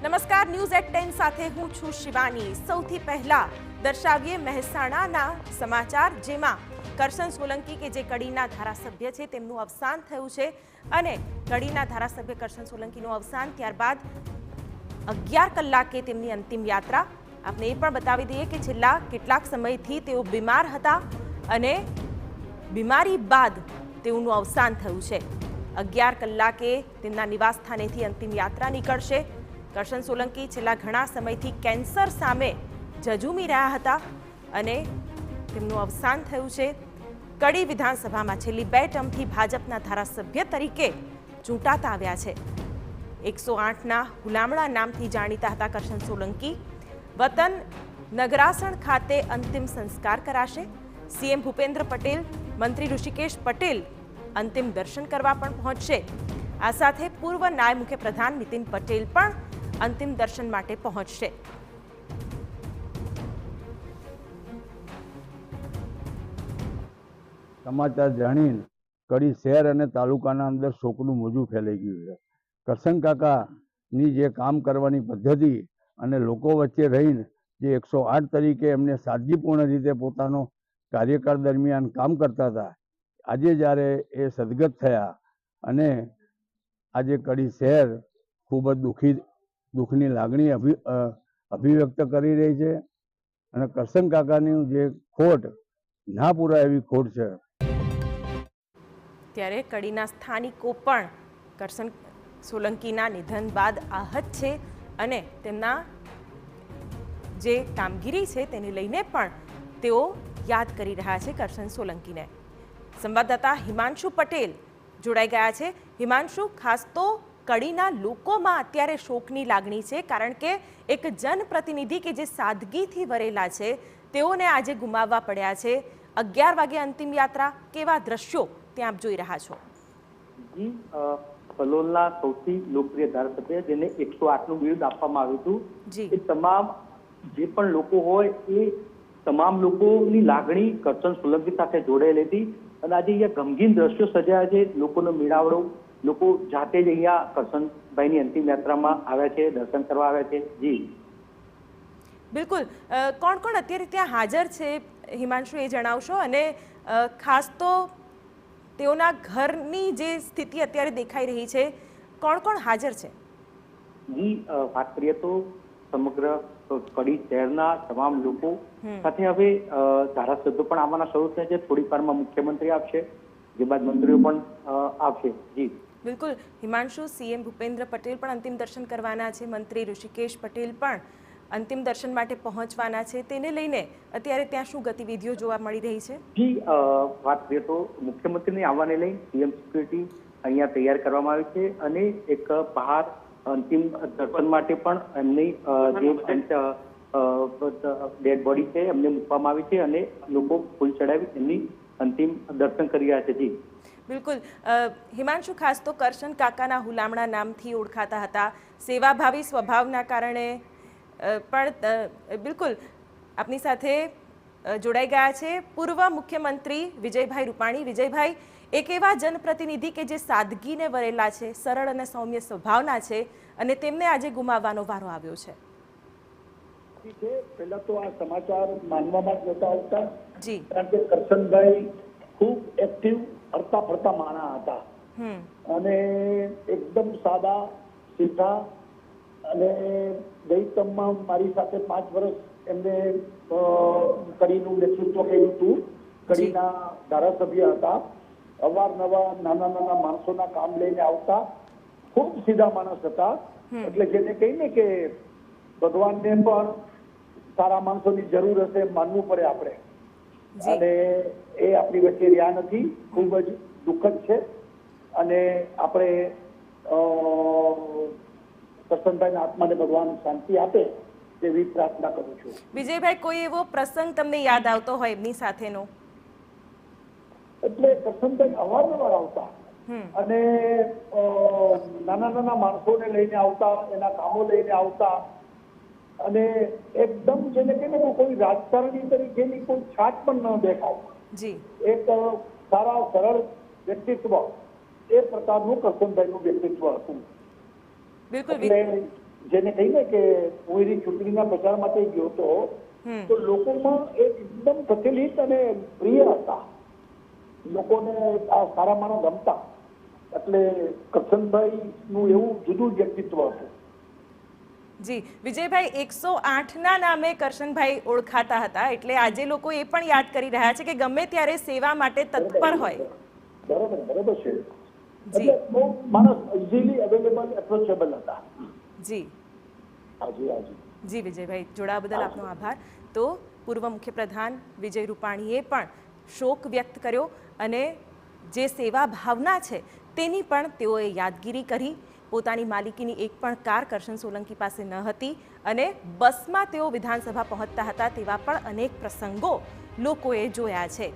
નમસ્કાર, news at 10 સાથે હું છું શિવાની। સૌથી પહેલા દર્શાવીએ મહેસાણાના સમાચાર, જેમાં કરશન સોલંકી કે જે કડીના ધારાસભ્ય છે તેમનું અવસાન થયું છે અને કડીના ધારાસભ્ય કરશન સોલંકીનું અવસાન ત્યારબાદ 11 કલાકે તેમની અંતિમ યાત્રા। આપણે એ પણ બતાવી દઈએ કે છેલ્લા કેટલાક સમયથી તેઓ બીમાર હતા અને બીમારી બાદ તેઓનું અવસાન થયું છે। 11 કલાકે તેમના નિવાસસ્થાનેથી અંતિમ યાત્રા નીકળશે। કરશન સોલંકી છેલ્લા ઘણા સમયથી કેન્સર સામે ઝઝૂમી રહ્યા હતા અને તેમનું અવસાન થયું છે। કડી વિધાનસભામાં છેલ્લી 2 ટર્મથી ભાજપના ધારાસભ્ય તરીકે ચૂંટાતા આવ્યા છે। 108ના હુલામણા નામથી જાણીતા હતા કરશન સોલંકી। વતન નગરાસણ ખાતે અંતિમ સંસ્કાર કરાશે। સીએમ ભૂપેન્દ્ર પટેલ, મંત્રી ઋષિકેશ પટેલ અંતિમ દર્શન કરવા પણ પહોંચશે। આ સાથે પૂર્વ નાયબ મુખ્યપ્રધાન નીતિન પટેલ પણ અંતિમ દર્શન માટે પહોંચશે। સમાચાર જાણીને કડી શહેર અને તાલુકાના અંદર શોકનું મોજું ફેલાઈ ગયું છે। કરશન કાકાની જે કામ કરવાની પદ્ધતિ અને લોકો વચ્ચે રહીને જે 108 તરીકે એમને સાદગીપૂર્ણ રીતે પોતાનો કાર્યકાળ દરમિયાન કામ કરતા હતા, આજે જ્યારે એ સદગત થયા અને આજે કડી શહેર ખૂબ જ દુઃખની લાગણી અભિવ્યક્ત કરી રહી છે અને કરશન કાકાની જે ખોટ ના પૂરાય એવી ખોટ છે। ત્યારે કડીના સ્થાનિકો પણ કરશન સોલંકીના નિધન બાદ આહત છે અને તેમના જે કામગીરી છે તેને લઈને પણ તેઓ યાદ કરી રહ્યા છે કરશન સોલંકીને। સંવાદદાતા હિમાંશુ પટેલ જોડાઈ ગયા છે। હિમાંશુ, ખાસ તો કડીના લોકોમાં અત્યારે શોકની લાગણી છે, કારણ કે એક જનપ્રતિનિધિ કે જે સાદગીથી વરેલા છે તેઓને આજે ગુમાવવા પડ્યા છે। 11 વાગે અંતિમ યાત્રા, કેવા દ્રશ્યો ત્યાં આપ જોઈ રહ્યા છો? જી, કલોલના સૌથી લોકપ્રિય ધારાસભ્ય જેને 108નું બિરુદ આપવામાં આવ્યું હતું, એ તમામ જે પણ લોકો હોય એ તમામ લોકોની લાગણી કરશન સોલંકી સાથે જોડાયેલી હતી અને આજે અહીંયા ગમગીન દ્રશ્યો સર્જાયા છે। લોકોનો મેળાવડો, લોકો જાતે જ અહીંયા કરશનભાઈની અંતિમ યાત્રામાં આવ્યા છે, દર્શન કરવા આવ્યા છે। જી બિલકુલ, કોણ કોણ અત્યારે ત્યાં હાજર છે હિમાંશુ, એ જણાવશો? અને ખાસ તો તેઓના ઘરની જે સ્થિતિ અત્યારે દેખાઈ રહી છે, કોણ કોણ હાજર છે? જી, વાત કરીએ તો સમગ્ર કડી શહેરના તમામ લોકો સાથે હવે ધારાસભ્યો પણ આવવાના શરૂ થયા છે। થોડીક વારમાં મુખ્યમંત્રી આવશે, જે બાદ મંત્રીઓ પણ આવશે। જી બિલકુલ હિમાંશુ, સીએમ ભૂપેન્દ્ર પટેલ પણ અંતિમ દર્શન કરવાના છે, મંત્રી ઋષિકેશ પટેલ પણ અંતિમ દર્શન માટે પહોંચવાના છે। તેને લઈને અત્યારે ત્યાં શું ગતિવિધિઓ જોવા મળી રહી છે? જી, વાત કરીએ તો મુખ્યમંત્રીને આવવાને લઈ સીએમ સિક્યુરિટી અહીંયા તૈયાર કરવામાં આવી છે અને એક બહાર અંતિમ દર્શન માટે પણ એમની જે ડેડ બોડી છે એમને મૂકવામાં આવી છે અને લોકો ફૂલ ચડાવી એમની અંતિમ દર્શન કરી રહ્યા છે। જી બિલકુલ હિમાંશુ, ખાસ તો કરશન કાકાના હુલામણા નામથી ઓળખાતા હતા, સેવાભાવી સ્વભાવના કારણે પણ બિલકુલ આપની સાથે જોડાઈ ગયા છે પૂર્વ મુખ્યમંત્રી વિજયભાઈ રૂપાણી। વિજયભાઈ, એક એવા જનપ્રતિનિધિ કે જે સાદગીને વરેલા છે, સરળ અને સૌમ્ય સ્વભાવના છે અને તેમને આજે ગુમાવવાનો વારો આવ્યો છે। પહેલા તો આ સમાચાર માનવામાં જ નહોતા આવતા, જી, કારણ કે કરશનભાઈ ખૂબ એક્ટિવ, હરતા ફરતા માણસ હતા અને એકદમ સાદા સીધા અને દહીતમમાં મારી સાથે 5 વર્ષ એમને કડીનું નેતૃત્વ કર્યું હતું। કડીના ધારાસભ્ય હતા, અવારનવાર નાના માણસોના કામ લઈને આવતા, ખૂબ સીધા માણસ હતા। એટલે જેને કહીને કે ભગવાનને પણ સારા માણસોની જરૂર હશે માનવું પડે આપણે, અને એ આપણી વચ્ચે રહ્યા નથી, ખૂબ જ દુઃખદ છે અને આપણે કરશનભાઈના આત્માને ભગવાન શાંતિ આપે તેવી પ્રાર્થના કરું છું। વિજયભાઈ, કોઈ એવો પ્રસંગ તમને યાદ આવતો હોય એમની સાથેનો? એટલે કરશનભાઈ અવારનવાર આવતા અને નાના માણસોને લઈને આવતા, એના કામો લઈને આવતા અને એકદમ જેને કહીને કોઈ રાજકારણી તરીકેની કોઈ છાટ પણ ન દેખાય। જી, એક સારા સરળ વ્યક્તિત્વ, એ પ્રકારનું કરશનભાઈનું વ્યક્તિત્વ હતું। બિલકુલ જેને કહીને કે હું એની ચૂંટણીના પ્રચાર માટે ગયો તો લોકોમાં એકદમ પ્રચલિત અને પ્રિય હતા. લોકોને આ સારા માણસ ગમતા. એટલે કરશનભાઈ નું એવું જુદું વ્યક્તિત્વ હતું. જી વિજયભાઈ, 108ના નામે કરશનભાઈ ઓળખાતા હતા, એટલે આજે લોકો એ પણ યાદ કરી રહ્યા છે કે ગમે ત્યારે સેવા માટે તત્પર હોય. બરોબર છે. એટલે બહુ માણસ ઇઝીલી અવેલેબલ, એપ્રોચેબલ હતા. જી જી વિજયભાઈ, જોડાવા બદલ આપનો આભાર. તો પૂર્વ મુખ્યપ્રધાન વિજય રૂપાણીએ પણ શોક વ્યક્ત કર્યો અને જે સેવા ભાવના છે તેની પણ તેઓએ યાદગીરી કરી. પોતાની માલિકીની એક પણ કાર કરશન સોલંકી પાસે ન હતી અને બસમાં તેઓ વિધાનસભા પહોંચતા હતા તેવા પણ અનેક પ્રસંગો લોકોએ જોયા છે.